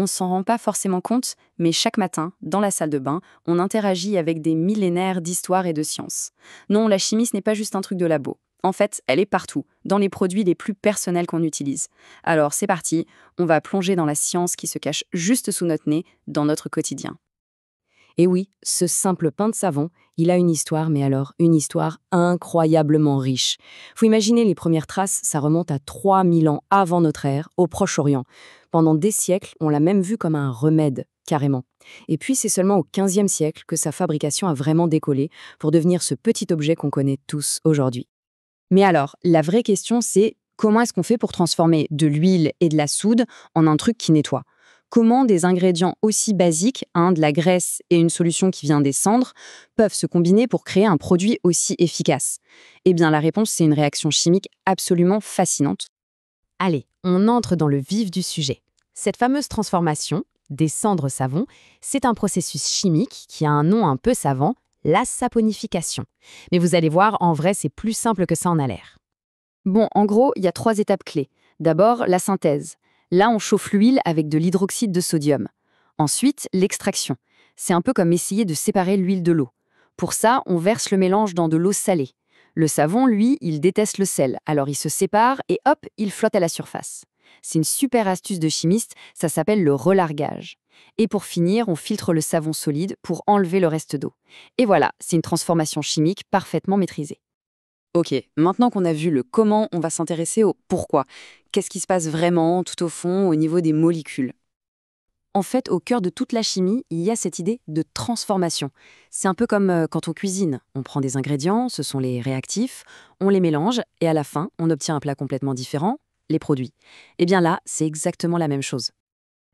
on ne s'en rend pas forcément compte, mais chaque matin, dans la salle de bain, on interagit avec des millénaires d'histoire et de science. Non, la chimie, ce n'est pas juste un truc de labo. En fait, elle est partout, dans les produits les plus personnels qu'on utilise. Alors c'est parti, on va plonger dans la science qui se cache juste sous notre nez, dans notre quotidien. Et oui, ce simple pain de savon, il a une histoire, mais alors une histoire incroyablement riche. Faut imaginer les premières traces, ça remonte à 3000 ans avant notre ère, au Proche-Orient. Pendant des siècles, on l'a même vu comme un remède, carrément. Et puis c'est seulement au XVe siècle que sa fabrication a vraiment décollé pour devenir ce petit objet qu'on connaît tous aujourd'hui. Mais alors, la vraie question c'est comment est-ce qu'on fait pour transformer de l'huile et de la soude en un truc qui nettoie? Comment des ingrédients aussi basiques, de la graisse et une solution qui vient des cendres, peuvent se combiner pour créer un produit aussi efficace? Eh bien, la réponse, c'est une réaction chimique absolument fascinante. Allez, on entre dans le vif du sujet. Cette fameuse transformation, des cendres savon, c'est un processus chimique qui a un nom un peu savant, la saponification. Mais vous allez voir, en vrai, c'est plus simple que ça en a l'air. Bon, en gros, il y a 3 étapes clés. D'abord, la synthèse. Là, on chauffe l'huile avec de l'hydroxyde de sodium. Ensuite, l'extraction. C'est un peu comme essayer de séparer l'huile de l'eau. Pour ça, on verse le mélange dans de l'eau salée. Le savon, lui, il déteste le sel, alors il se sépare et hop, il flotte à la surface. C'est une super astuce de chimiste, ça s'appelle le relargage. Et pour finir, on filtre le savon solide pour enlever le reste d'eau. Et voilà, c'est une transformation chimique parfaitement maîtrisée. Ok, maintenant qu'on a vu le comment, on va s'intéresser au pourquoi. Qu'est-ce qui se passe vraiment, tout au fond, au niveau des molécules? En fait, au cœur de toute la chimie, il y a cette idée de transformation. C'est un peu comme quand on cuisine. On prend des ingrédients, ce sont les réactifs, on les mélange et à la fin, on obtient un plat complètement différent, les produits. Eh bien là, c'est exactement la même chose.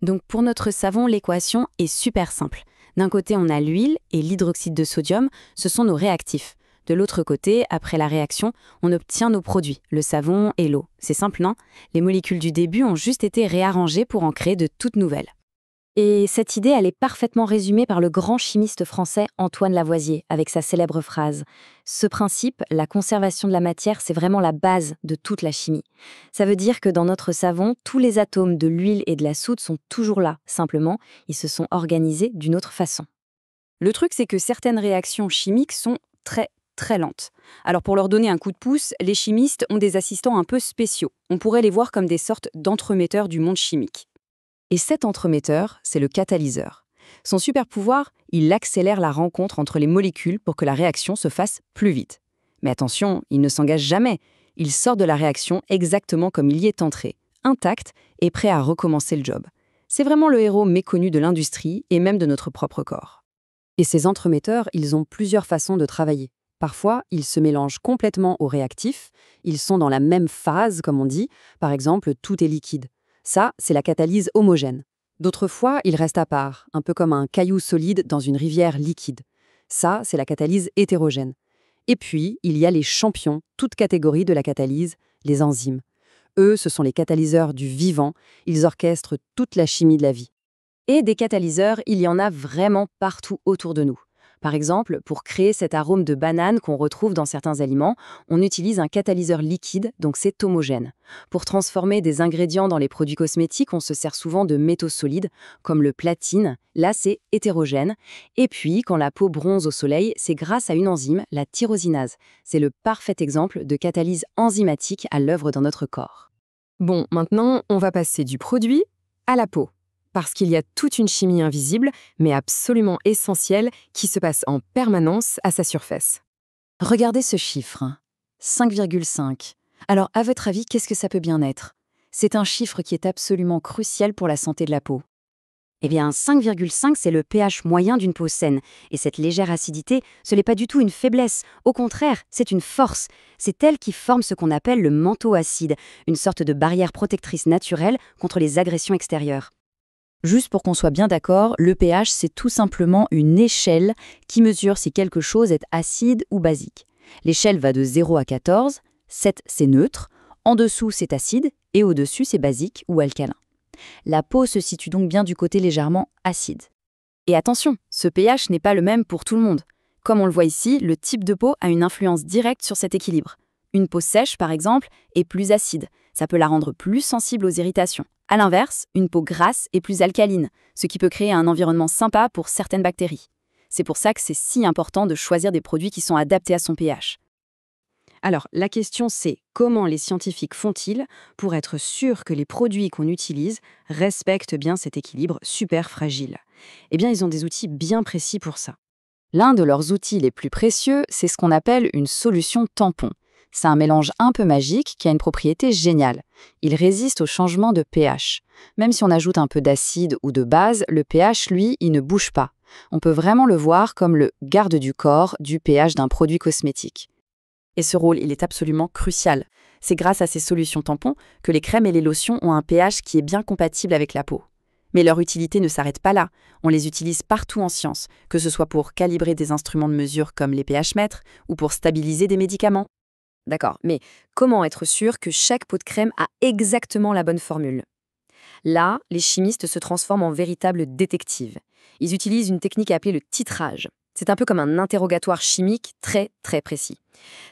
Donc pour notre savon, l'équation est super simple. D'un côté, on a l'huile et l'hydroxyde de sodium, ce sont nos réactifs. De l'autre côté, après la réaction, on obtient nos produits, le savon et l'eau. C'est simple, non? Les molécules du début ont juste été réarrangées pour en créer de toutes nouvelles. Et cette idée, elle est parfaitement résumée par le grand chimiste français Antoine Lavoisier, avec sa célèbre phrase. Ce principe, la conservation de la matière, c'est vraiment la base de toute la chimie. Ça veut dire que dans notre savon, tous les atomes de l'huile et de la soude sont toujours là. Simplement, ils se sont organisés d'une autre façon. Le truc, c'est que certaines réactions chimiques sont très lentes. Alors pour leur donner un coup de pouce, les chimistes ont des assistants un peu spéciaux. On pourrait les voir comme des sortes d'entremetteurs du monde chimique. Et cet entremetteur, c'est le catalyseur. Son super pouvoir, il accélère la rencontre entre les molécules pour que la réaction se fasse plus vite. Mais attention, il ne s'engage jamais. Il sort de la réaction exactement comme il y est entré, intact et prêt à recommencer le job. C'est vraiment le héros méconnu de l'industrie et même de notre propre corps. Et ces entremetteurs, ils ont plusieurs façons de travailler. Parfois, ils se mélangent complètement aux réactifs, ils sont dans la même phase, comme on dit, par exemple, tout est liquide. Ça, c'est la catalyse homogène. D'autres fois, ils restent à part, un peu comme un caillou solide dans une rivière liquide. Ça, c'est la catalyse hétérogène. Et puis, il y a les champions, toute catégorie de la catalyse, les enzymes. Eux, ce sont les catalyseurs du vivant, ils orchestrent toute la chimie de la vie. Et des catalyseurs, il y en a vraiment partout autour de nous. Par exemple, pour créer cet arôme de banane qu'on retrouve dans certains aliments, on utilise un catalyseur liquide, donc c'est homogène. Pour transformer des ingrédients dans les produits cosmétiques, on se sert souvent de métaux solides, comme le platine, là c'est hétérogène. Et puis, quand la peau bronze au soleil, c'est grâce à une enzyme, la tyrosinase. C'est le parfait exemple de catalyse enzymatique à l'œuvre dans notre corps. Bon, maintenant, on va passer du produit à la peau. Parce qu'il y a toute une chimie invisible, mais absolument essentielle, qui se passe en permanence à sa surface. Regardez ce chiffre, 5,5. Alors, à votre avis, qu'est-ce que ça peut bien être? C'est un chiffre qui est absolument crucial pour la santé de la peau. Eh bien, 5,5, c'est le pH moyen d'une peau saine. Et cette légère acidité, ce n'est pas du tout une faiblesse. Au contraire, c'est une force. C'est elle qui forme ce qu'on appelle le manteau acide, une sorte de barrière protectrice naturelle contre les agressions extérieures. Juste pour qu'on soit bien d'accord, le pH, c'est tout simplement une échelle qui mesure si quelque chose est acide ou basique. L'échelle va de 0 à 14, 7 c'est neutre, en dessous c'est acide et au-dessus c'est basique ou alcalin. La peau se situe donc bien du côté légèrement acide. Et attention, ce pH n'est pas le même pour tout le monde. Comme on le voit ici, le type de peau a une influence directe sur cet équilibre. Une peau sèche, par exemple, est plus acide. Ça peut la rendre plus sensible aux irritations. À l'inverse, une peau grasse est plus alcaline, ce qui peut créer un environnement sympa pour certaines bactéries. C'est pour ça que c'est si important de choisir des produits qui sont adaptés à son pH. Alors, la question c'est comment les scientifiques font-ils pour être sûrs que les produits qu'on utilise respectent bien cet équilibre super fragile? Eh bien, ils ont des outils bien précis pour ça. L'un de leurs outils les plus précieux, c'est ce qu'on appelle une solution tampon. C'est un mélange un peu magique qui a une propriété géniale. Il résiste au changement de pH. Même si on ajoute un peu d'acide ou de base, le pH, lui, il ne bouge pas. On peut vraiment le voir comme le garde du corps du pH d'un produit cosmétique. Et ce rôle, il est absolument crucial. C'est grâce à ces solutions tampons que les crèmes et les lotions ont un pH qui est bien compatible avec la peau. Mais leur utilité ne s'arrête pas là. On les utilise partout en science, que ce soit pour calibrer des instruments de mesure comme les pH-mètres ou pour stabiliser des médicaments. D'accord, mais comment être sûr que chaque pot de crème a exactement la bonne formule? Là, les chimistes se transforment en véritables détectives. Ils utilisent une technique appelée le titrage. C'est un peu comme un interrogatoire chimique très très précis.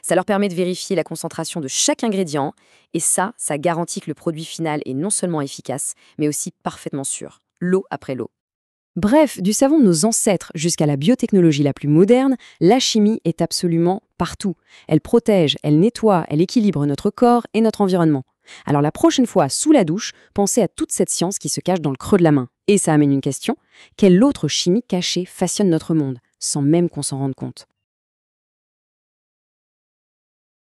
Ça leur permet de vérifier la concentration de chaque ingrédient, et ça garantit que le produit final est non seulement efficace, mais aussi parfaitement sûr, lot après lot. Bref, du savon de nos ancêtres jusqu'à la biotechnologie la plus moderne, la chimie est absolument partout. Elle protège, elle nettoie, elle équilibre notre corps et notre environnement. Alors la prochaine fois, sous la douche, pensez à toute cette science qui se cache dans le creux de la main. Et ça amène une question, quelle autre chimie cachée façonne notre monde, sans même qu'on s'en rende compte?